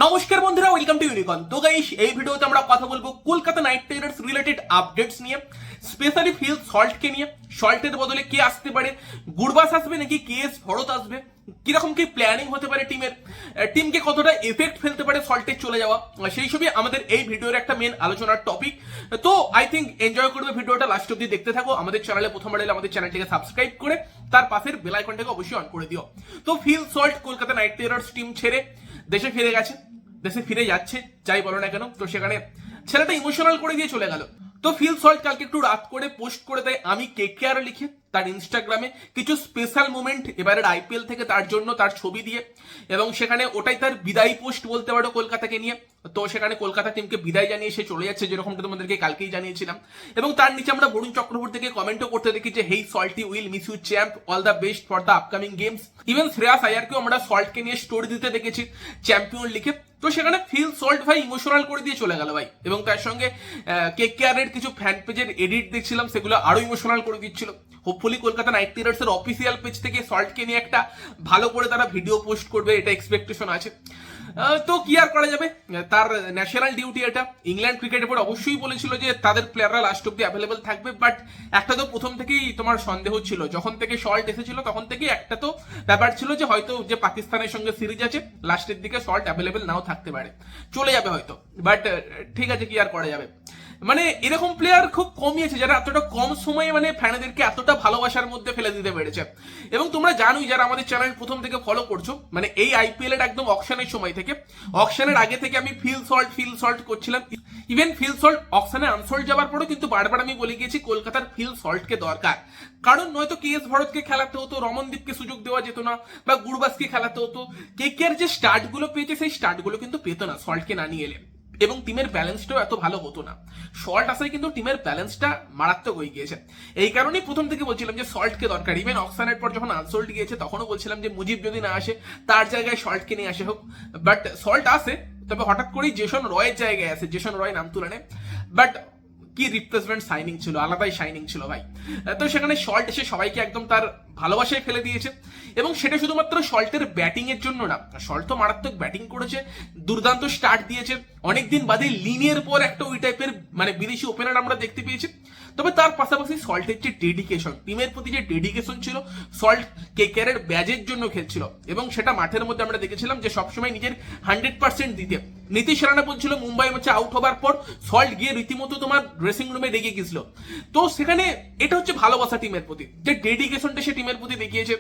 নমস্কার বন্ধুরা, welcome to unicorn. তো গাইস, এই ভিডিওতে আমরা কথা বলবো Kolkata night Riders related updates নিয়ে, স্পেশালি ফিল সল্টকে নিয়ে। সল্টের বদলে কে আসতে পারে? গুরবাস আসবে নাকি কেএস ভরত আসবে? কিরকম কি প্ল্যানিং হতে পারে টিমের? টিমকে কতটা এফেক্ট ফেলতে পারে সল্টে চলে যাওয়া? সেই সবই আমাদের এই ভিডিওর একটা মেন আলোচনার টপিক। তো আই থিঙ্ক এনজয় করবে ভিডিওটা, লাস্ট অব্দি দেখতে থাকো। আমাদের চ্যানেলে প্রথমবার এলে আমাদের চ্যানেলটিকে সাবস্ক্রাইব করে তার পাশের বেল আইকনটাকে অবশ্যই অন করে দিও। তো Phil Salt Kolkata night Riders team ছেড়ে দেশে ফিরে গেছে, দেশে ফিরে যাচ্ছে, যাই বলো না কেন। তো সেখানে ছেলেটা ইমোশনাল করে দিয়ে চলে গেল। তো ফিল সল্ট কালকে একটু রাত করে পোস্ট করে দেয় আমি কেকেআর লিখে তার ইনস্টাগ্রামে কিছু স্পেশাল মোমেন্ট এবারের আইপিএল থেকে তার জন্য, তার ছবি দিয়ে, এবং সেখানে ওটাই তার বিদায়ী পোস্ট বলতে পারো কলকাতাকে নিয়ে। তো সেখানে কলকাতা টিমকে বিদায় জানিয়ে সে চলে যাচ্ছে, যেরকমটা তোমাদেরকে কালকেই জানিয়েছিলাম। এবং তার নিচে আমরা বরুণ চক্রবর্তীকে কমেন্টও করতে দেখি যে hey Salty, will miss you champ, all the best for the upcoming games. Even Shreyas আয়ারকেও আমরা সল্টকে নিয়ে স্টোরি দিতে দেখেছি চ্যাম্পিয়ন লিখে। তো সেখানে ফিল সল্ট ভাই ইমোশনাল করে দিয়ে চলে গেল ভাই। এবং তার সঙ্গে কেকেআর এর কিছু ফ্যান পেজের এডিট দেখছিলাম, সেগুলো আরো ইমোশনাল করে দিচ্ছিল। হোপফুলি কলকাতা নাইট রাইডার্স এর অফিসিয়াল পেজ থেকে সল্টকে নিয়ে একটা ভালো করে তারা ভিডিও পোস্ট করবে, এটা এক্সপেকটেশন আছে। তো কি আর করা যাবে, তার ন্যাশনাল ডিউটি এটা। ইংল্যান্ড ক্রিকেটের বোর্ড অবশ্যই বলেছিল যে তাদের প্লেয়াররা লাস্ট অব্দি অ্যাভেলেবল থাকবে, বাট একটা তো প্রথম থেকেই তোমার সন্দেহ ছিল, যখন থেকে সল্ট এসেছিল তখন থেকেই একটা তো ব্যাপার ছিল যে হয়তো যে পাকিস্তানের সঙ্গে সিরিজ আছে লাস্টের দিকে সল্ট অ্যাভেলেবল নাও থাকতে পারে, চলে যাবে হয়তো। বাট ঠিক আছে, কি আর করা যাবে। মানে এরকম প্লেয়ার খুব কমই আছে যারা এতটা কম সময়ে মানে ফ্যানেদেরকে এতটা ভালোবাসার মধ্যে ফেলে দিতে পেরেছে। এবং তোমরা জানোই, যারা আমাদের চ্যানেল প্রথম থেকে ফলো করছো, মানে এই আইপিএল এর একদম অকশনের সময় থেকে, অকশনের আগে থেকে আমি ফিল সল্ট করছিলাম। ইভেন ফিল সল্ট অকশনে আনসোল্ড যাওয়ার পরেও কিন্তু বারবার আমি বলে গিয়েছি কলকাতার ফিল সল্টকে দরকার। কারণ নয়তো কেএস ভরতকে খেলাতে হতো, রমনদীপকে সুযোগ দেওয়া যেত না, বা গুরবাসকে খেলাতে হতো। কেকেআর যে স্টার্ট গুলো পেয়েছে সেই স্টার্ট গুলো কিন্তু পেতো না সল্টকে না নিয়ে এলে, এবং টিমের ব্যালেন্সটাও এত ভালো হতো না। সল্ট আসায় কিন্তু টিমের ব্যালেন্সটা মারাত্মক হয়ে গিয়েছে। এই কারণেই প্রথম থেকে বলছিলাম যে সল্টকে দরকার। ইভেন অকশনের পর যখন আনসোল্ড গিয়েছে তখনও বলছিলাম যে মুজিব যদি না আসে তার জায়গায় সল্টকে নিয়ে আসে হোক। বাট সল্ট আসে, তবে হঠাৎ করেই জেসন রয়ের জায়গায় আসে, জেসন রয় নাম তুলে নেয়। বাট কি রিপ্লেসমেন্ট সাইনিং ছিল, আলাদাই শাইনিং ছিল ভাই। তো সেখানে সল্ট এসে সবাইকে একদম তার ভালোবাসায় ফেলে দিয়েছে। এবং সেটা শুধুমাত্র সল্টের ব্যাটিং এর জন্য না, সল্ট তো মারাত্মক ব্যাটিং করেছে, দুর্দান্ত স্টার্ট দিয়েছে। অনেকদিন বাদে লিনের পর একটা ওই টাইপের মানে বিদেশি ওপেনার আমরা দেখতে পেয়েছি। তবে তার পাশাপাশি সল্টের যে ডেডিকেশন, টিমের প্রতি যে ডেডিকেশন ছিল, সল্ট কেকেআর এর ব্যাজের জন্য খেলছিল, এবং সেটা মাঠের মধ্যে আমরা দেখেছিলাম যে সবসময় নিজের 100% দিতে। নীতিশ রানা বলছিল মুম্বাই ম্যাচে আউট হবার পর সল্ট গিয়ে রীতিমতো তোমার ড্রেসিং রুমে রেগে গেছিল। তো সেখানে এটা হচ্ছে ভালোবাসা টিমের প্রতি, যে ডেডিকেশনটা সে টিমের প্রতি দেখিয়েছে,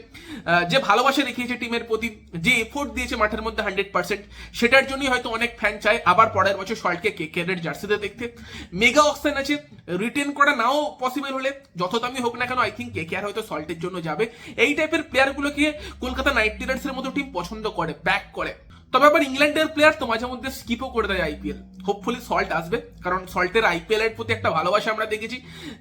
যে ভালোবাসা দেখিয়েছে টিমের প্রতি, যে এফোর্ট দিয়েছে মাঠের মধ্যে 100%, সেটার জন্যই হয়তো অনেক ফ্যান চায় আবার পরের বছর সল্টকে কেকেআর এর জার্সিতে দেখতে। মেগা অকশন আছে, রিটেন করা নাও পসিবল হলে, যত দামি হোক না কেন, আই থিঙ্ক কেকেআর হয়তো সল্টের জন্য যাবে। এই টাইপের প্লেয়ারগুলোকে কলকাতা নাইট রাইডার্স এর মতো টিম পছন্দ করে, ব্যাক করে। তবে আবার ইংল্যান্ডের প্লেয়ার তো মাঝে মধ্যে স্কিপও করে দেয় আইপিএল। হোপফুলি সল্ট আসবে, কারণ সল্টের আইপিএল এর প্রতি একটা ভালোবাসা আমরা দেখেছি,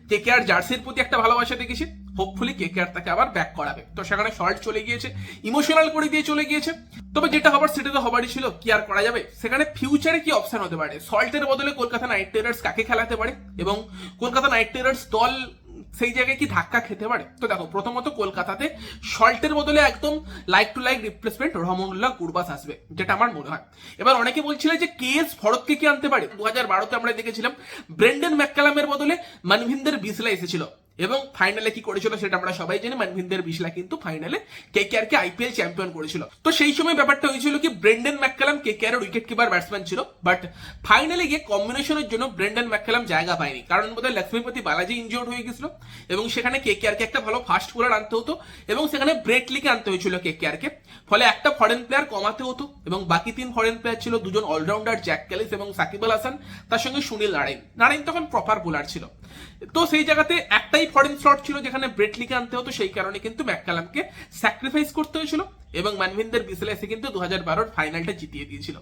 কেকেআর জার্সির প্রতি একটা ভালোবাসা দেখেছি। হোপফুলি কেকেআর তাকে আবার ব্যাক করাবে। তো সেখানে সল্ট চলে গিয়েছে, ইমোশনাল করে দিয়ে চলে গিয়েছে। তবে যেটা হবার সেটা তো হবারই ছিল, কি আর করা যাবে। সেখানে ফিউচারে কি অপশন হতে পারে, সল্টের বদলে কলকাতা নাইট রাইডার্স কাকে খেলাতে পারে, এবং কলকাতা নাইট রাইডার্স দল সেই জায়গায় কি ধাক্কা খেতে পারে। তো দেখো, প্রথমত কলকাতাতে সল্টের বদলে একদম like to like replacement Rahmanullah Gurbaz আসবে, যেটা আমার মনে হয়। এবার অনেকে বলছিল যে কেএস ভরতকে কি আনতে পারে। 2012-তে আমরা দেখেছিলাম ব্রেন্ডন ম্যাককালামের বদলে মনভিন্দর বিসলা এসেছিল, এবং ফাইনালে কি করেছিল সেটা আমরা সবাই জানি। মনভিন্দর বিসলা কিন্তু ফাইনালে কেকেআর কে আইপিএল চ্যাম্পিয়ন করেছিল। তো সেই সময় ব্যাপারটা হয়েছিল কি, ব্রেন্ডন ম্যাককালাম কেকেআর এর উইকেট কিপার ব্যাটসম্যান ছিল, বাট ফাইনালে গিয়ে কম্বিনেশনের জন্য ব্রেন্ডন ম্যাককালাম জায়গা পায়নি, কারণ বোধহয় লক্ষ্মীপতি বালাজি ইনজিওর্ড হয়ে গেছিল, এবং সেখানে কেকেআর কে একটা ভালো ফাস্ট বোলার আনতে হতো, এবং সেখানে ব্রেট লিকে আনতে হয়েছিল কেকেআর কে। ফলে একটা ফরেন প্লেয়ার কমাতে হতো, এবং বাকি 3 ফরেন প্লেয়ার ছিল, দুজন অলরাউন্ডার জ্যাক ক্যালিস এবং সাকিব আল হাসান, তার সঙ্গে সুনীল নারাইন তখন প্রপার বোলার ছিল। তো সেই জায়গাতে একটাই ফরেন স্লট ছিল যেখানে ব্রেটলিকে আনতে হতো, সেই কারণে কিন্তু ম্যাককালামকে স্যাক্রিফাইস করতে হয়েছিল, এবং মনভিন্দর বিসলা এসে কিন্তু 2012-র ফাইনালটা জিতিয়ে দিয়েছিল।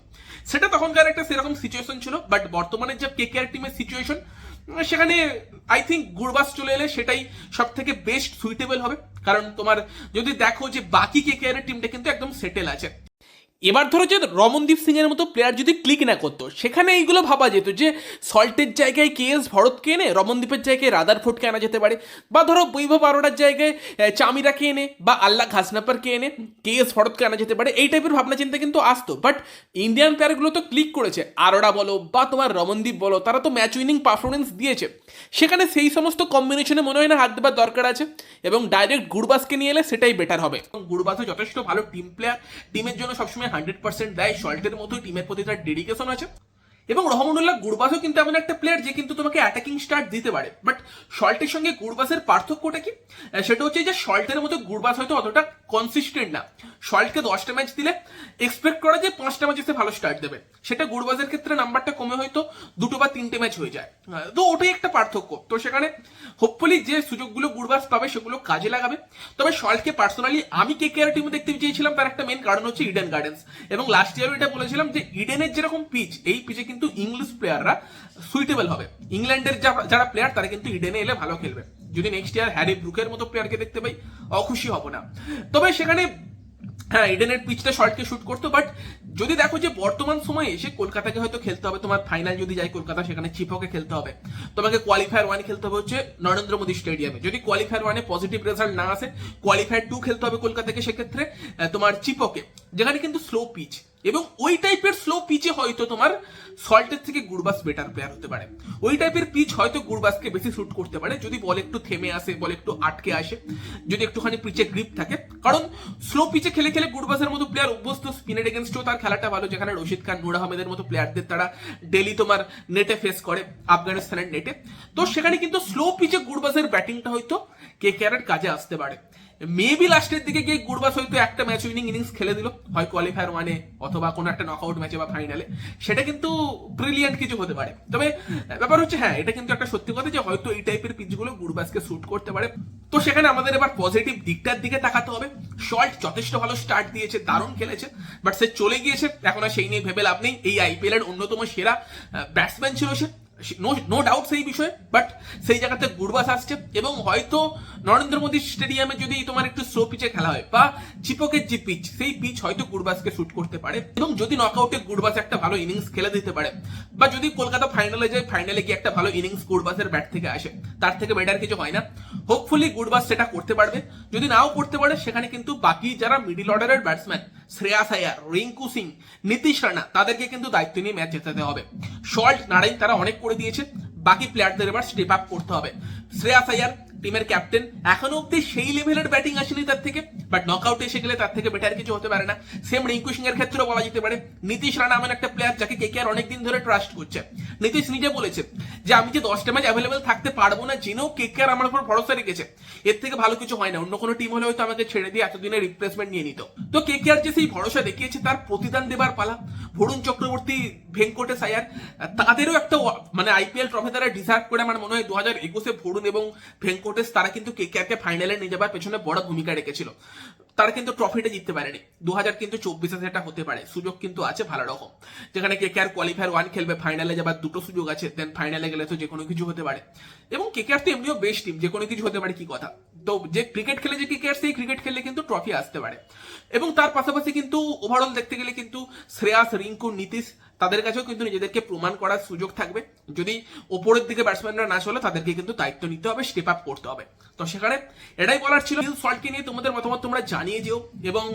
সেটা তখনকার একটা সেরকম সিচুয়েশন ছিল। বাট বর্তমানে যে কেকেআর টিমের সিচুয়েশন, সেখানে আই থিঙ্ক গুরবাস চলে এলে সেটাই সব থেকে বেস্ট সুইটেবল হবে। কারণ তোমার যদি দেখো যে বাকি কেকেআর এর টিমটা কিন্তু একদম সেটেল আছে। এবার ধরো যে রমনদীপ সিং এর মতো প্লেয়ার যদি ক্লিক না করতো, সেখানে এইগুলো ভাবা যেত যে সল্টের জায়গায় কেএস ভরতকে এনে রমনদীপের জায়গায় রাদারফোর্ডকে আনা যেতে পারে, বা ধরো বৈভব আরোরার জায়গায় চামিরাকে এনে বা আল্লাহ ঘাসনাপারকে এনে কেএস ভরতকে আনা যেতে পারে, এই টাইপের ভাবনা চিন্তা কিন্তু আসতো। বাট ইন্ডিয়ান প্লেয়ারগুলো তো ক্লিক করেছে, আরোরা বলো বা তোমার রমনদীপ বলো, তারা তো ম্যাচ উইনিং পারফরমেন্স দিয়েছে। সেখানে সেই সমস্ত কম্বিনেশনে মনে হয় না হাত দেবার দরকার আছে, এবং ডাইরেক্ট গুরবাসকে নিয়ে এলে সেটাই বেটার হবে। গুরবাসও যথেষ্ট ভালো টিম প্লেয়ার, টিমের জন্য সবসময় 100% দেয়, সল্টের মতোই টিমের প্রতি তার ডেডিকেশন আছে। এবং রহমানুল্লাহ গুরবাসও কিন্তু এমন একটা প্লেয়ার যে কিন্তু তোমাকে অ্যাটাকিং স্টার্ট দিতে পারে। বাট সল্টের সঙ্গে গুরবাসের পার্থক্যটা কি, সেটা হচ্ছে যে সল্টের মতো গুরবাস হয়তো অতটা কনসিস্টেন্ট না। সল্টকে 10টা ম্যাচ দিলে এক্সপেক্ট করা যায় 5টা ম্যাচে সে ভালো স্টার্ট দেবে, সেটা গুরবাসের ক্ষেত্রে নাম্বারটা কমে হয়তো 2 বা 3টে ম্যাচ হয়ে যায়। তো ওটাই একটা পার্থক্য। তো সেখানে হোপফুলি যে সুযোগগুলো গুরবাস পাবে সেগুলো কাজে লাগাবে। তবে সল্টকে পার্সোনালি আমি কেকেআর টিমে দেখতে চেয়েছিলাম, তার একটা মেন কারণ হচ্ছে ইডেন গার্ডেন্স। এবং লাস্ট ইয়ারও এটা বলেছিলাম যে ইডেনের যেরকম পিচ, এই পিচে কিন্তু ইংলিশ প্লেয়াররা সুইটেবল হবে। ইংল্যান্ডের যারা প্লেয়ার তারা কিন্তু ইডেনে এলে ভালো খেলবে। যদি নেক্সট ইয়ার হ্যারি ব্রুকের মতো প্লেয়ারকে দেখতে পাই, অখুশি হব না। তবে সেখানে হ্যাঁ, ইডেনের পিচটা শর্টকে শুট করতো। বাট যদি দেখো যে বর্তমান সময়ে এসে কলকাতাকে হয়তো খেলতে হবে, তোমার ফাইনাল যদি যায় কলকাতা, সেখানে চিপকে খেলতে হবে, তোমাকে কোয়ালিফায়ার 1 খেলতে হবে হচ্ছে নরেন্দ্র মোদী স্টেডিয়ামে। যদি কোয়ালিফায়ার 1 পজিটিভ রেজাল্ট না আসে, কোয়ালিফায়ার 2 খেলতে হবে কলকাতাকে, সেক্ষেত্রে তোমার চিপকে, যেখানে কিন্তু স্লো পিচ, এবং ওই টাইপের স্লো পিচে হয়তো তোমার সল্টের থেকে গুরবাস বেটার প্লেয়ার হতে পারে। ওই টাইপের পিচ হয়তো গুরবাসকে বেশি শুট করতে পারে, যদি বল একটু থেমে আসে, বল একটু আটকে আসে, যদি একটুখানি পিচে গ্রিপ থাকে। কারণ স্লো পিচে খেলে খেলে গুরবাসের মতো প্লেয়ার অভ্যস্ত, স্পিনের এগেনস্টেও তার খেলাটা ভালো, যেখানে রশিদ খান, নূর আহমেদের মতো প্লেয়ারদের তারা ডেলি তোমার নেটে ফেস করে, আফগানিস্তানের নেটে। তো সেখানে কিন্তু স্লো পিচে গুরবাসের ব্যাটিংটা হয়তো কেকেআর এর কাজে আসতে পারে। মেবি লাস্টের দিকে গিয়ে গুরবাস হয়তো একটা ম্যাচ উইনিং ইনিংস খেলে দিল, হয় কোয়ালিফায়ার 1 অথবা কোনো একটা নকআউট ম্যাচে বা ফাইনালে, সেটা কিন্তু ব্রিলিয়ান্ট কিছু হতে পারে। তবে ব্যাপার হচ্ছে হ্যাঁ, এটা কিন্তু একটা সত্যি কথা যে হয়তো এই টাইপের পিচগুলো গুরবাসকে শুট করতে পারে। তো সেখানে আমাদের এবার পজিটিভ দিকটার দিকে তাকাতে হবে। সল্ট যথেষ্ট ভালো স্টার্ট দিয়েছে, দারুণ খেলেছে, বাট সে চলে গিয়েছে, এখন আর সেই নিয়ে ভেবে লাভ নেই। এই আইপিএল এর অন্যতম সেরা ব্যাটসম্যান ছিল সে, নো ডাউট সেই বিষয়ে। বাট সেই জায়গাতে গুরবাস আসছে, এবং হয়তো নরেন্দ্র মোদী স্টেডিয়ামে যদি তোমার একটু স্লো পিচে খেলা হয়, বা চিপকের যে পিচ, সেই পিচ হয়তো গুরবাসকে শুট করতে পারে। এবং যদি নকআউটে গুরবাস একটা ভালো ইনিংস খেলে দিতে পারে, বা যদি কলকাতা ফাইনালে যায়, ফাইনালে গিয়ে একটা ভালো ইনিংস গুরবাসের ব্যাট থেকে আসে, তার থেকে বেটার কিছু হয় না। হোপফুলি গুরবাস সেটা করতে পারবে। যদি নাও করতে পারে, সেখানে কিন্তু বাকি যারা মিডিল অর্ডারের ব্যাটসম্যান, শ্রেয়াস আয়ার, রিঙ্কু সিং, নীতিশ রানা, তাদেরকে কিন্তু দায়িত্ব নিয়ে ম্যাচ জেতাতে হবে। সল্ট নারাইন তারা অনেক করে দিয়েছে, বাকি প্লেয়ারদের এবার স্টেপ আপ করতে হবে। শ্রেয়াস আয়ার টিমের ক্যাপ্টেন, এখনো অব্দি সেই লেভেলের ব্যাটিং আসেনি তার থেকে, বাট নকআউটে এসে গেলে তার থেকে বেটার কিছু হতে পারে না। সেম রিঙ্কু সিং এর ক্ষেত্রেও বলা যেতে পারে। নীতিশ রানা এমন একটা প্লেয়ার যাকে কেকেআর অনেকদিন ধরে ট্রাস্ট করছে। নীতিশ নিজে বলেছে যে আমি যে 10টা ম্যাচ অ্যাভেলেবেল থাকতে পারবো না, জেনেও কেকেআর আমার উপর ভরসা রেখেছে, এর থেকে ভালো কিছু হয় না। অন্য কোনো টিম হলে হয়তো আমাকে ছেড়ে দিয়ে এতদিনের রিপ্লেসমেন্ট নিয়ে নিত। তো কেকেআর যে সেই ভরসা দেখিয়েছে, তার প্রতিদান দেবার পালা। বরুণ চক্রবর্তী, ভেঙ্কটেশ আয়ার, তাদেরও একটা মানে আইপিএল ট্রফি তারা ডিজার্ভ করে। আমার মনে হয় 2021-এ বরুণ এবং ভেঙ্কটেশ তারা কিন্তু কেকেআরকে ফাইনালে নিয়ে যাবার পেছনে বড় ভূমিকা রেখেছিল। তারা কিন্তু ট্রফিটা জিততে পারেনি। 2024-এ সেটা হতে পারে, সুযোগ কিন্তু আছে ভালো রকম, যেখানে কেকেআর কোয়ালিফায়ার 1 খেলবে, ফাইনালে যাবার 2টো সুযোগ আছে, দেন ফাইনালে গেলে তো যে কোনো কিছু হতে পারে। এবং কেকেআর তো এমনিও বেস্ট টিম, যে কোনো কিছু হতে পারে, কি কথা। তো যে ক্রিকেট খেলে যে কেকেআর, সেই ক্রিকেট খেললে কিন্তু ট্রফি আসতে পারে। এবং তার পাশাপাশি কিন্তু ওভারঅল দেখতে গেলে কিন্তু শ্রেয়াস, রিঙ্কু, নীতিশ, তাদের কাছেও কিন্তু নিজেদেরকে প্রমাণ করার সুযোগ থাকবে। যদি ওপরের দিকে ব্যাটসম্যানরা না চলে, তাদেরকে কিন্তু দায়িত্ব নিতে হবে, স্টেপ আপ করতে হবে। তো সেখানে এটাই বলার ছিল। ফিল সল্টকে নিয়ে তোমাদের মতামত তোমরা জানিয়ে যেও, এবং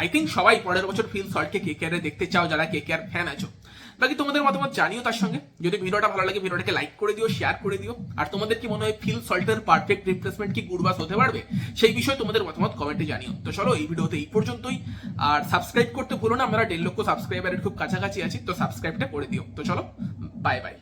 আই থিঙ্ক সবাই পরের বছর ফিল সল্টকে কেকেআর দেখতে চাও, যারা কেকেআর ফ্যান আছো। বাকি তোমাদের মতামত জানিও তার সঙ্গে। যদি ভিডিওটা ভালো লাগে, ভিডিওটাকে লাইক করে দিও, শেয়ার করে দিও। আর তোমাদের কি মনে হয়, ফিল সল্টের পারফেক্ট রিপ্লেসমেন্ট কি গুরবাস হতে পারবে, সেই বিষয়ে তোমাদের মতামত কমেন্টে জানিও। তো চলো, এই ভিডিওতে এই পর্যন্তই। আর সাবস্ক্রাইব করতে ভুলো না, আমরা 1.5 লক্ষ সাবস্ক্রাইবারের খুব কাছাকাছি আছি, তো সাবস্ক্রাইবটা করে দিও। তো চলো, বাই বাই।